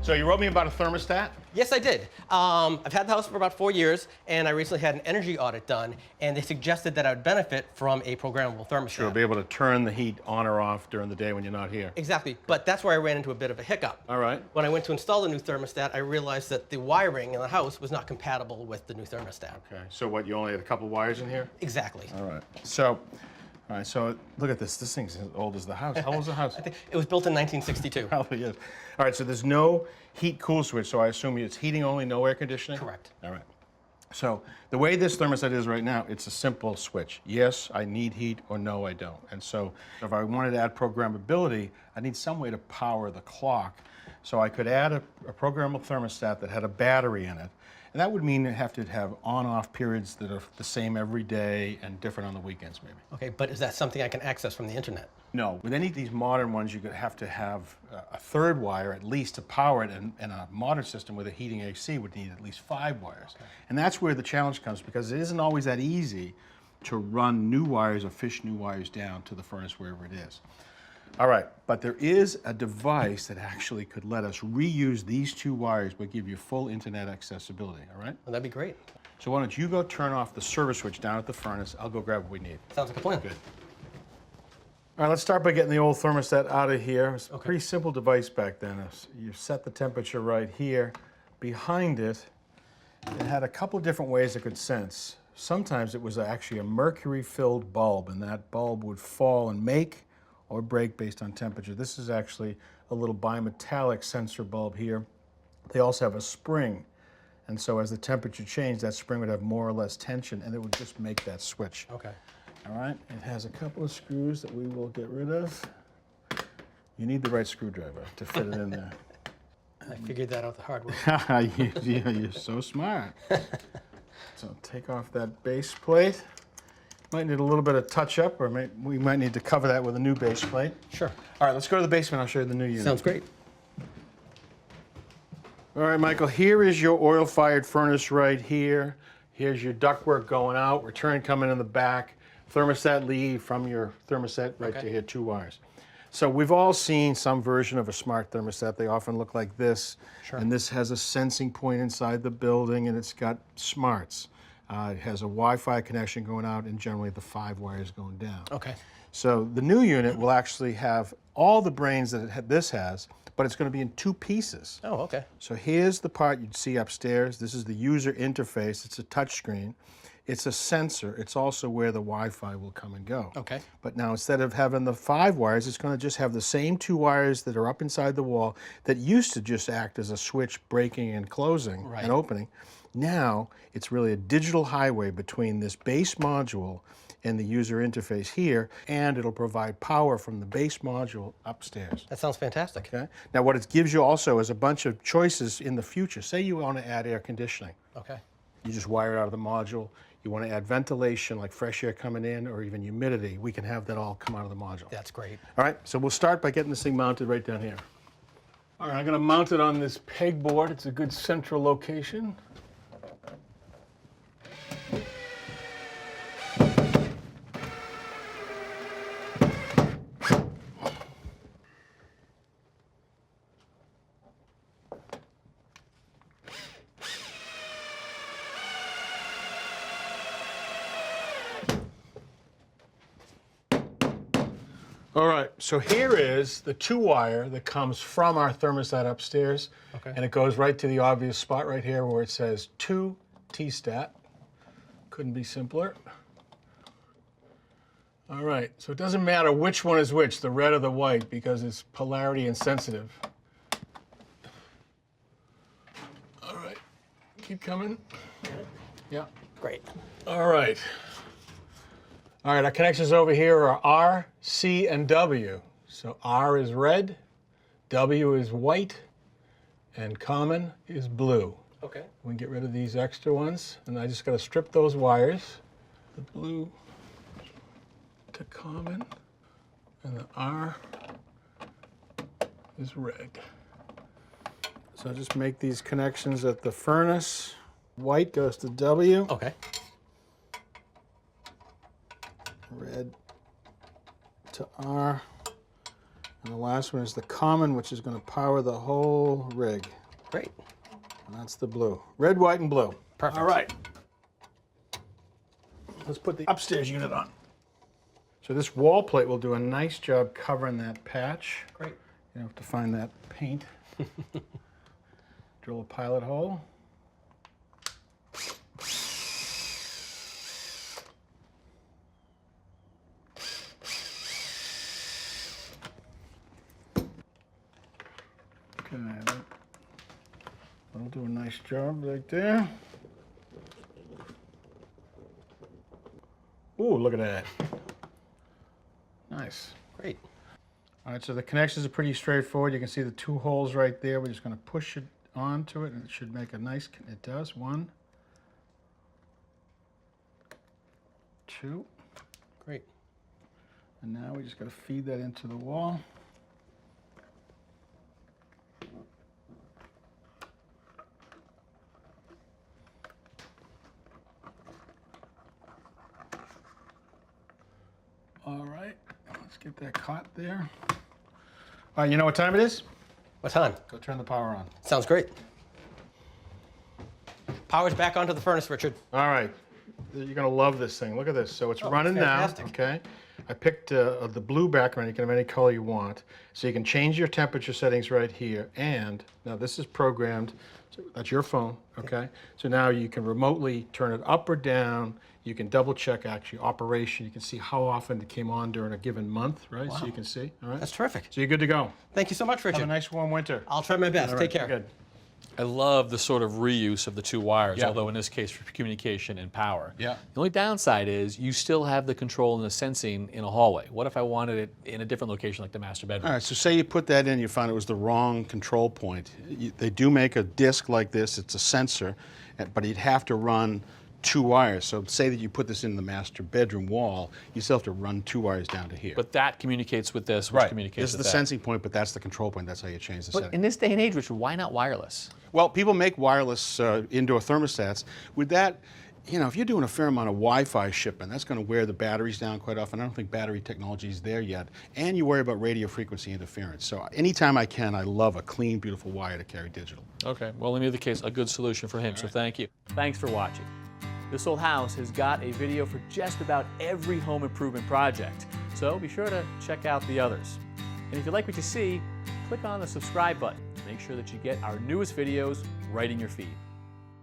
So you wrote me about a thermostat? Yes, I did. I've had the house for about 4 years, and I recently had an energy audit done, and they suggested that I would benefit from a programmable thermostat. Sure, be able to turn the heat on or off during the day when you're not here. Exactly, but that's where I ran into a bit of a hiccup. All right. When I went to install the new thermostat, I realized that the wiring in the house was not compatible with the new thermostat. Okay, so what, you only had a couple wires in here? Exactly. All right. So look at this. This thing's as old as the house. How old is the house? I think it was built in 1962. Probably is. All right, so there's no heat-cool switch, so I assume it's heating only, no air conditioning? Correct. All right. So the way this thermostat is right now, it's a simple switch. Yes, I need heat, or no, I don't. And so if I wanted to add programmability, I need some way to power the clock. So I could add a programmable thermostat that had a battery in it. And that would mean I have to have on-off periods that are the same every day and different on the weekends, maybe. Okay, but is that something I can access from the internet? No. With any of these modern ones, you're going to have a third wire at least to power it, and a modern system with a heating AC would need at least 5 wires. Okay. And that's where the challenge comes, because it isn't always that easy to run new wires or fish new wires down to the furnace wherever it is. All right, but there is a device that actually could let us reuse these 2 wires but give you full internet accessibility, all right? Well, that'd be great. So why don't you go turn off the service switch down at the furnace. I'll go grab what we need. Sounds like a plan. Good. All right, let's start by getting the old thermostat out of here. It was a pretty simple device back then. You set the temperature right here. Behind it, it had a couple of different ways it could sense. Sometimes it was actually a mercury-filled bulb, and that bulb would fall and make or break based on temperature. This is actually a little bimetallic sensor bulb here. They also have a spring, and so as the temperature changed, that spring would have more or less tension, and it would just make that switch. Okay. All right, it has a couple of screws that we will get rid of. You need the right screwdriver to fit it in there. I figured that out the hard way. You're so smart. So take off that base plate. Might need a little bit of touch-up, or we might need to cover that with a new base plate. Sure. All right, let's go to the basement. I'll show you the new unit. Sounds great. All right, Michael, here is your oil-fired furnace right here. Here's your ductwork going out, return coming in the back, thermostat lead from your thermostat right to here, 2 wires. So we've all seen some version of a smart thermostat. They often look like this. Sure. And this has a sensing point inside the building, and it's got smarts. It has a Wi-Fi connection going out, and generally the 5 wires going down. Okay. So the new unit will actually have all the brains that this has, but it's going to be in 2 pieces. Oh, okay. So here's the part you'd see upstairs. This is the user interface. It's a touch screen. It's a sensor. It's also where the Wi-Fi will come and go. Okay. But now instead of having the 5 wires, it's going to just have the same 2 wires that are up inside the wall that used to just act as a switch breaking and closing and opening. Now it's really a digital highway between this base module and the user interface here, and it'll provide power from the base module upstairs. That sounds fantastic. Okay. Now what it gives you also is a bunch of choices in the future. Say you want to add air conditioning. Okay. You just wire it out of the module. You want to add ventilation, like fresh air coming in, or even humidity. We can have that all come out of the module. That's great. All right, so we'll start by getting this thing mounted right down here. All right, I'm going to mount it on this pegboard. It's a good central location. All right, so here is the 2-wire that comes from our thermostat upstairs. Okay. And it goes right to the obvious spot right here where it says 2 T-stat. Couldn't be simpler. All right, so it doesn't matter which one is which, the red or the white, because it's polarity insensitive. All right, keep coming. Yeah. Great. All right. All right, our connections over here are R, C, and W. So R is red, W is white, and common is blue. Okay. We can get rid of these extra ones, and I just got to strip those wires. The blue to common, and the R is red. So just make these connections at the furnace. White goes to W. Okay. Red to R, And the last one is the common, which is going to power the whole rig. Great. And that's the blue. Red, white, and blue. Perfect. All right. Let's put the upstairs unit on. So this wall plate will do a nice job covering that patch. Great. You have to find that paint. Drill a pilot hole. Okay, that'll do a nice job right there. Ooh, look at that. Nice. Great. All right, so the connections are pretty straightforward. You can see the 2 holes right there. We're just going to push it onto it, and it should make a nice, it does, 1, 2. Great. And now we just got to feed that into the wall. All right, let's get that caught there. All right, you know what time it is? What time? Go turn the power on. Sounds great. Power's back onto the furnace, Richard. All right, you're gonna love this thing. Look at this. So it's running fantastic. now, okay? I picked the blue background. You can have any color you want. So you can change your temperature settings right here. And now this is programmed. So that's your phone, okay? So now you can remotely turn it up or down. You can double check actually operation. You can see how often it came on during a given month, right? Wow. So you can see, all right? That's terrific. So you're good to go. Thank you so much, Richard. Have a nice warm winter. I'll try my best. All Take right, care. Good. I love the sort of reuse of the 2 wires, Yeah. although in this case for communication and power. Yeah. The only downside is you still have the control and the sensing in a hallway. What if I wanted it in a different location like the master bedroom? All right, so say you put that in, you found it was the wrong control point. They do make a disc like this, it's a sensor, but you'd have to run 2 wires. So say that you put this in the master bedroom wall, you still have to run 2 wires down to here. But that communicates with this, which communicates This is with the that. sensing point, but that's the control point. That's how you change the But setting. in this day and age, Richard, why not wireless? Well, people make wireless indoor thermostats. With that, you know, if you're doing a fair amount of Wi-Fi shipping, that's going to wear the batteries down quite often. I don't think battery technology is there yet. And you worry about radio frequency interference. So anytime I can, I love a clean, beautiful wire to carry digital. Okay, well in either case, a good solution for him, so thank you. Thanks for watching. This Old House has got a video for just about every home improvement project, so be sure to check out the others. And if you like what you see, click on the subscribe button to make sure that you get our newest videos right in your feed.